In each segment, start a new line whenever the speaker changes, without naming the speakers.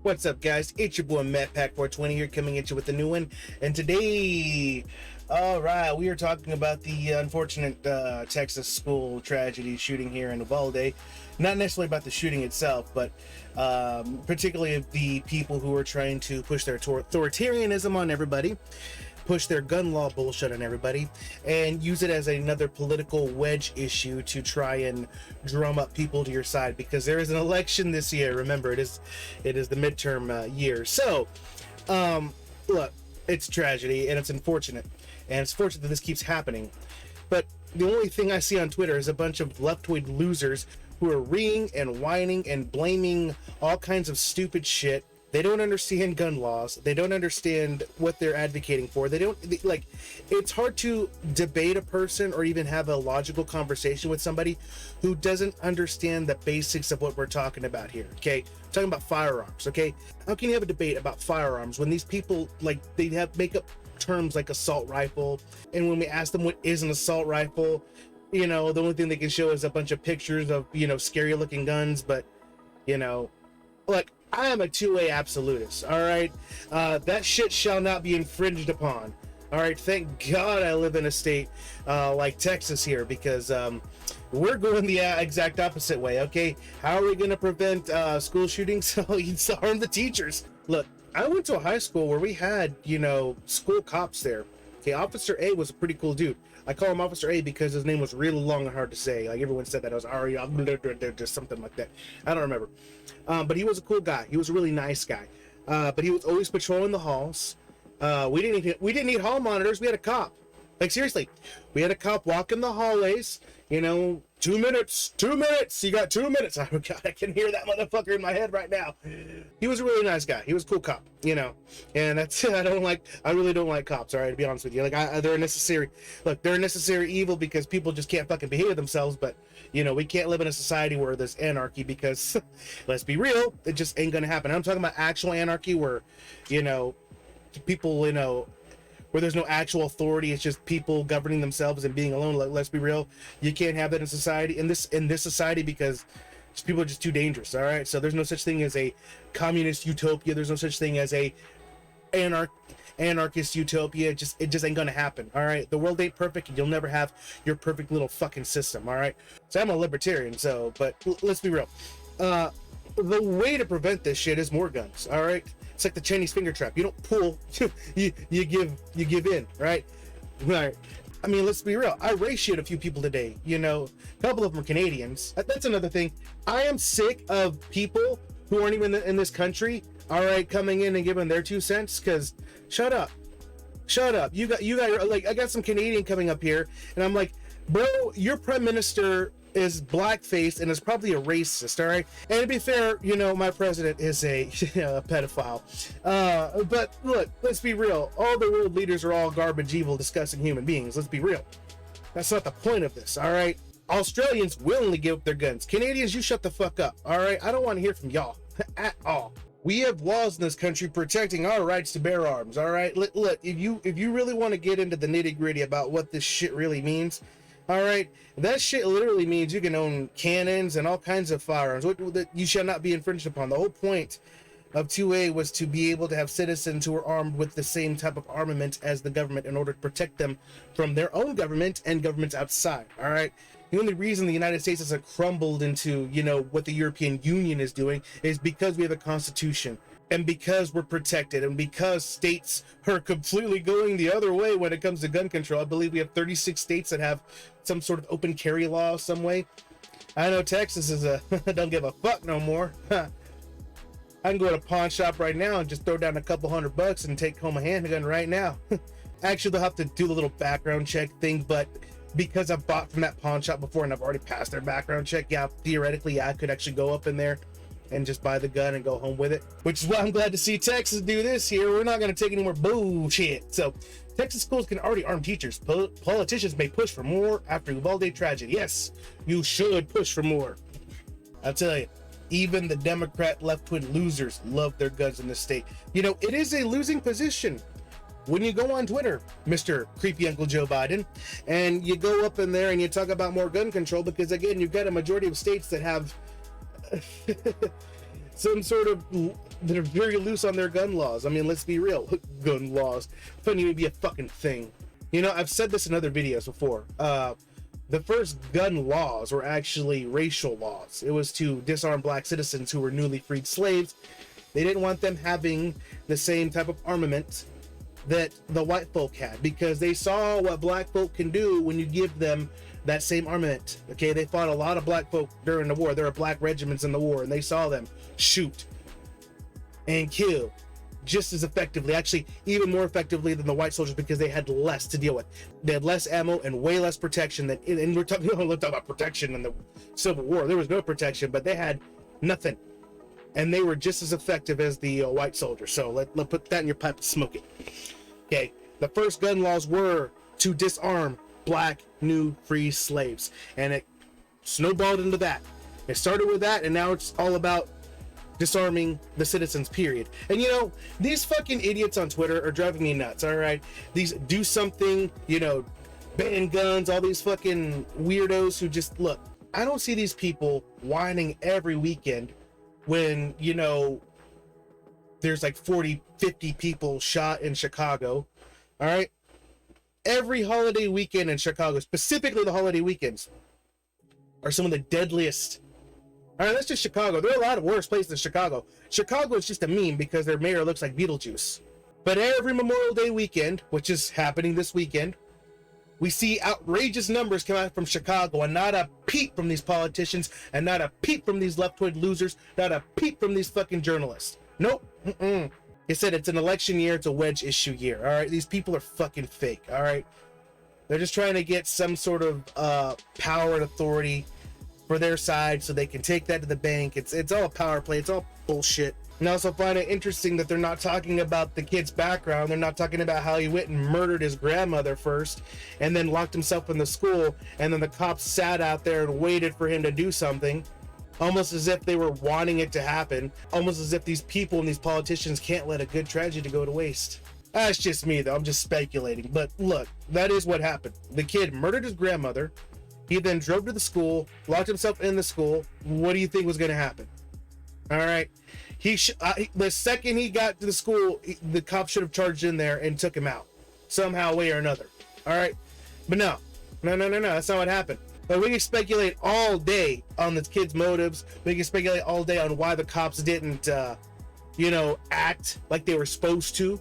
What's up, guys? It's your boy Matt Pack 420 here, coming at you with a new one. And today, all right, we are talking about the unfortunate Texas school tragedy shooting here in Uvalde. Not necessarily about the shooting itself, but particularly of the people who are trying to push their authoritarianism on everybody, push their gun law bullshit on everybody, and use it as another political wedge issue to try and drum up people to your side, because there is an election this year. Remember, it is the midterm year. So look, it's tragedy and it's unfortunate, and it's fortunate that this keeps happening. But the only thing I see on Twitter is a bunch of left-wing losers who are reeing and whining and blaming all kinds of stupid shit. They don't understand gun laws. They don't understand what they're advocating for. Like, it's hard to debate a person or even have a logical conversation with somebody who doesn't understand the basics of what we're talking about here, okay? I'm talking about firearms, okay? How can you have a debate about firearms when these people, like, they make up terms like assault rifle, and when we ask them what is an assault rifle, you know, the only thing they can show is a bunch of pictures of, you know, scary looking guns. But, you know, look, I am a 2A absolutist, all right? That shit shall not be infringed upon, all right? Thank God I live in a state like Texas here, because we're going the exact opposite way, okay? How are we going to prevent school shootings? So you harm the teachers. Look, I went to a high school where we had, you know, school cops there. Okay, Officer A was a pretty cool dude. I call him Officer A because his name was really long and hard to say. Like, everyone said that. I was Ari, just something like that. I don't remember. But he was a cool guy. He was a really nice guy. But he was always patrolling the halls. We didn't need hall monitors. We had a cop. Like, seriously, we had a cop walk in the hallways. You know, 2 minutes. You got 2 minutes. Oh God, I can hear that motherfucker in my head right now. He was a really nice guy. He was a cool cop, you know. And that's I really don't like cops. All right, to be honest with you, like, they're a necessary. Look, they're a necessary evil because people just can't fucking behave themselves. But you know, we can't live in a society where there's anarchy, because let's be real, it just ain't gonna happen. I'm talking about actual anarchy where, you know, people, you know, where there's no actual authority. It's just people governing themselves and being alone. Like, let's be real, you can't have that in society, in this society, because people are just too dangerous. All right, so there's no such thing as a communist utopia. There's no such thing as a anarchist utopia. It just ain't gonna happen. All right, the world ain't perfect, and you'll never have your perfect little fucking system. All right, so I'm a libertarian. So, but let's be real. The way to prevent this shit is more guns. All right, it's like the Chinese finger trap. You don't pull, you give in, right? Right. I mean, let's be real. I ratioed a few people today. You know, a couple of them are Canadians. That's another thing. I am sick of people who aren't even in this country, all right, coming in and giving their 2 cents. Because shut up. You got like, I got some Canadian coming up here, and I'm like, bro, your prime minister is blackface and is probably a racist, all right? And to be fair, you know, my president is a pedophile. But look, let's be real. All the world leaders are all garbage, evil, disgusting human beings. Let's be real. That's not the point of this, all right? Australians willingly give up their guns. Canadians, you shut the fuck up, all right? I don't want to hear from y'all at all. We have laws in this country protecting our rights to bear arms, all right? Look, if you really want to get into the nitty-gritty about what this shit really means, all right, that shit literally means you can own cannons and all kinds of firearms. You shall not be infringed upon. The whole point of 2A was to be able to have citizens who are armed with the same type of armament as the government in order to protect them from their own government and governments outside. All right. The only reason the United States has crumbled into, you know, what the European Union is doing is because we have a constitution, and because we're protected, and because states are completely going the other way when it comes to gun control. I believe we have 36 states that have some sort of open carry law some way. I know Texas is don't give a fuck no more. I can go to a pawn shop right now and just throw down a couple $100 and take home a handgun right now. Actually, they'll have to do the little background check thing, but because I've bought from that pawn shop before and I've already passed their background check, yeah, theoretically, I could actually go up in there and just buy the gun and go home with it, which is why I'm glad to see Texas do this here. We're not going to take any more bullshit. So Texas schools can already arm teachers. Politicians may push for more after Uvalde tragedy. Yes, you should push for more. I'll tell you, even the Democrat left-wing losers love their guns in the state. You know, it is a losing position when you go on Twitter, Mr. Creepy Uncle Joe Biden, and you go up in there and you talk about more gun control, because again, you've got a majority of states that have some sort of, that are very loose on their gun laws. I mean, let's be real, gun laws couldn't even be a fucking thing. You know, I've said this in other videos before. The first gun laws were actually racial laws. It was to disarm black citizens who were newly freed slaves. They didn't want them having the same type of armament that the white folk had, because they saw what black folk can do when you give them that same armament. Okay, they fought a lot of black folk during the war. There were black regiments in the war, and they saw them shoot and kill just as effectively, actually even more effectively than the white soldiers, because they had less to deal with. They had less ammo and way less protection than, and we're talking, about protection in the Civil War. There was no protection, but they had nothing, and they were just as effective as the white soldiers. So let's put that in your pipe and smoke it. Okay, the first gun laws were to disarm black new free slaves, and it snowballed into that. It started with that, and now it's all about disarming the citizens, period. And you know, these fucking idiots on Twitter are driving me nuts. All right, these do something, you know, ban guns, all these fucking weirdos who just, look, I don't see these people whining every weekend when, you know, there's like 40, 50 people shot in Chicago. All right, every holiday weekend in Chicago, specifically the holiday weekends, are some of the deadliest. All right, that's just Chicago. There are a lot of worse places than Chicago. Chicago is just a meme because their mayor looks like Beetlejuice. But every Memorial Day weekend, which is happening this weekend, we see outrageous numbers come out from Chicago, and not a peep from these politicians, and not a peep from these left-wing losers, not a peep from these fucking journalists. Nope. He said it's an election year, it's a wedge issue year. All right, these people are fucking fake. All right, they're just trying to get some sort of power and authority for their side so they can take that to the bank. It's all a power play. It's all bullshit. And I also find it interesting that they're not talking about the kid's background. They're not talking about how he went and murdered his grandmother first and then locked himself in the school, and then the cops sat out there and waited for him to do something, almost as if they were wanting it to happen, almost as if these people and these politicians can't let a good tragedy go to waste. That's just me, though. I'm just speculating. But look, that is what happened. The kid murdered his grandmother. He then drove to the school, locked himself in the school. What do you think was going to happen? All right. The second he got to the school, the cops should have charged in there and took him out somehow, way or another. All right. But no. That's not what happened. But we can speculate all day on this kid's motives. We can speculate all day on why the cops didn't, act like they were supposed to.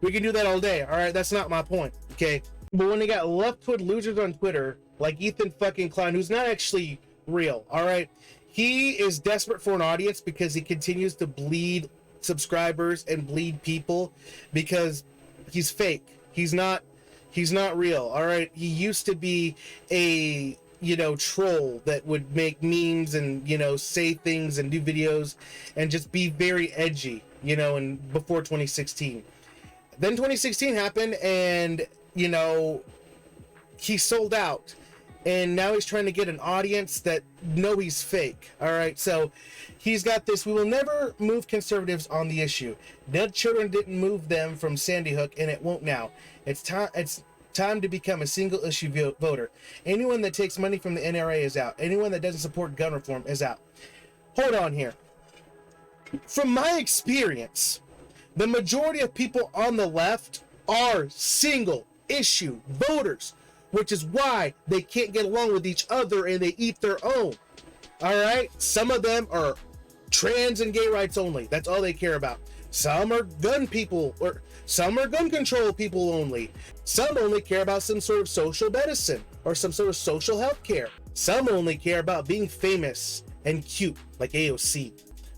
We can do that all day. All right. That's not my point. Okay. But when they got left-wing losers on Twitter, like Ethan fucking Klein, who's not actually real, all right? He is desperate for an audience because he continues to bleed subscribers and bleed people because he's fake. He's not real, all right? He used to be a, troll that would make memes and, say things and do videos and just be very edgy, and before 2016. Then 2016 happened, and he sold out, and now he's trying to get an audience that know he's fake. All right, so he's got this: we will never move conservatives on the issue. Dead children didn't move them from Sandy Hook, and it won't now. It's time to become a single issue voter. Anyone that takes money from the NRA is out. Anyone that doesn't support gun reform is out. Hold on here. From my experience, the majority of people on the left are single issue voters, which is why they can't get along with each other and they eat their own. All right, some of them are trans and gay rights only. That's all they care about. Some are gun people, or some are gun control people only. Some only care about some sort of social medicine or some sort of social health care. Some only care about being famous and cute, like AOC.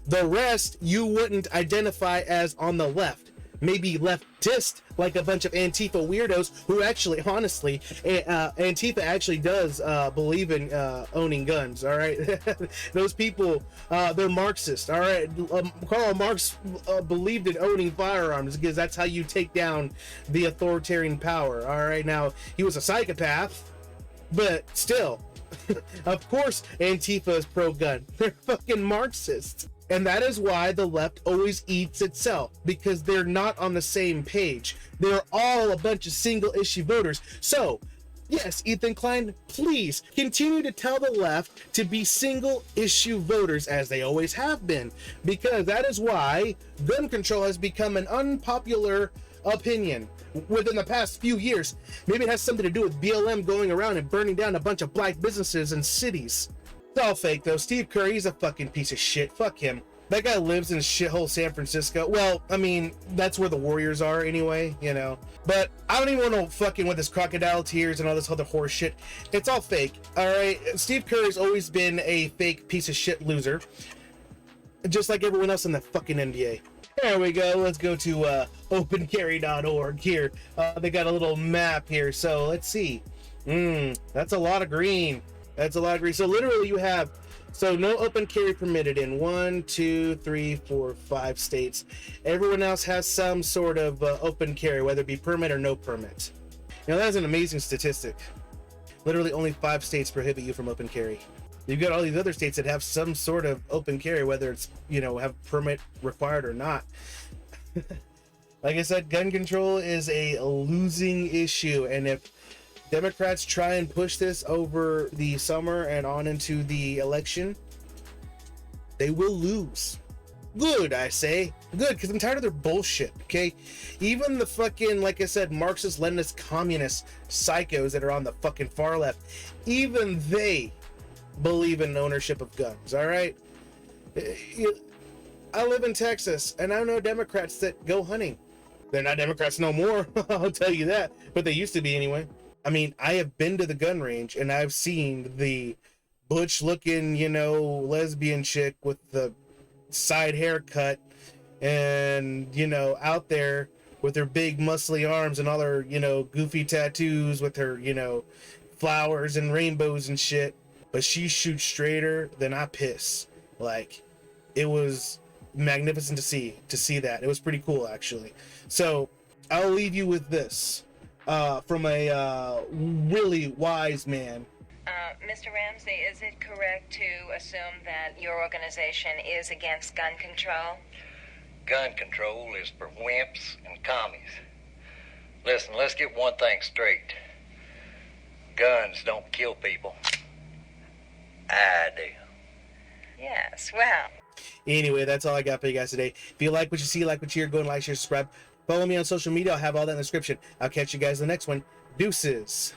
The rest you wouldn't identify as on the left. Maybe leftist, like a bunch of Antifa weirdos who actually, honestly, Antifa actually does believe in owning guns, all right? Those people, they're Marxist, all right? Karl Marx believed in owning firearms because that's how you take down the authoritarian power, all right? Now, he was a psychopath, but still, of course Antifa is pro-gun. They're fucking Marxists. And that is why the left always eats itself, because they're not on the same page. They're all a bunch of single issue voters. So Yes, Ethan Klein, please continue to tell the left to be single issue voters as they always have been, because that is why gun control has become an unpopular opinion within the past few years. Maybe it has something to do with BLM going around and burning down a bunch of black businesses and cities. It's all fake though. Steve Curry, he's a fucking piece of shit. Fuck him. That guy lives in shithole San Francisco. Well, I mean, that's where the Warriors are anyway, you know. But I don't even want to fucking with this crocodile tears and all this other horse shit. It's all fake, all right? Steve Curry's always been a fake piece of shit loser, just like everyone else in the fucking NBA. There we go. Let's go to opencarry.org here. They got a little map here. So let's see. That's a lot of green. That's a lot of green. So literally you have, so no open carry permitted in 1, 2, 3, 4, 5 states. Everyone else has some sort of open carry, whether it be permit or no permit. You know, that's an amazing statistic. Literally only 5 states prohibit you from open carry. You've got all these other states that have some sort of open carry, whether it's, you know, have permit required or not. Like I said, gun control is a losing issue, and if Democrats try and push this over the summer and on into the election, they will lose. Good, I say. Good, because I'm tired of their bullshit, okay? Even the fucking, like I said, Marxist, Leninist, communist psychos that are on the fucking far left, even they believe in ownership of guns, all right? I live in Texas, and I know Democrats that go hunting. They're not Democrats no more, I'll tell you that, but they used to be anyway. I mean, I have been to the gun range and I've seen the butch looking, you know, lesbian chick with the side haircut and, you know, out there with her big muscly arms and all her, you know, goofy tattoos with her, you know, flowers and rainbows and shit. But she shoots straighter than I piss. Like, it was magnificent to see that. It was pretty cool, actually. So I'll leave you with this. From a really wise man.
Mr. Ramsey, is it correct to assume that your organization is against gun control?
Gun control is for wimps and commies. Listen, let's get one thing straight. Guns don't kill people. I do.
Yes, well.
Anyway, that's all I got for you guys today. If you like what you see, like what you hear, go and like, share, subscribe. Follow me on social media. I'll have all that in the description. I'll catch you guys in the next one. Deuces.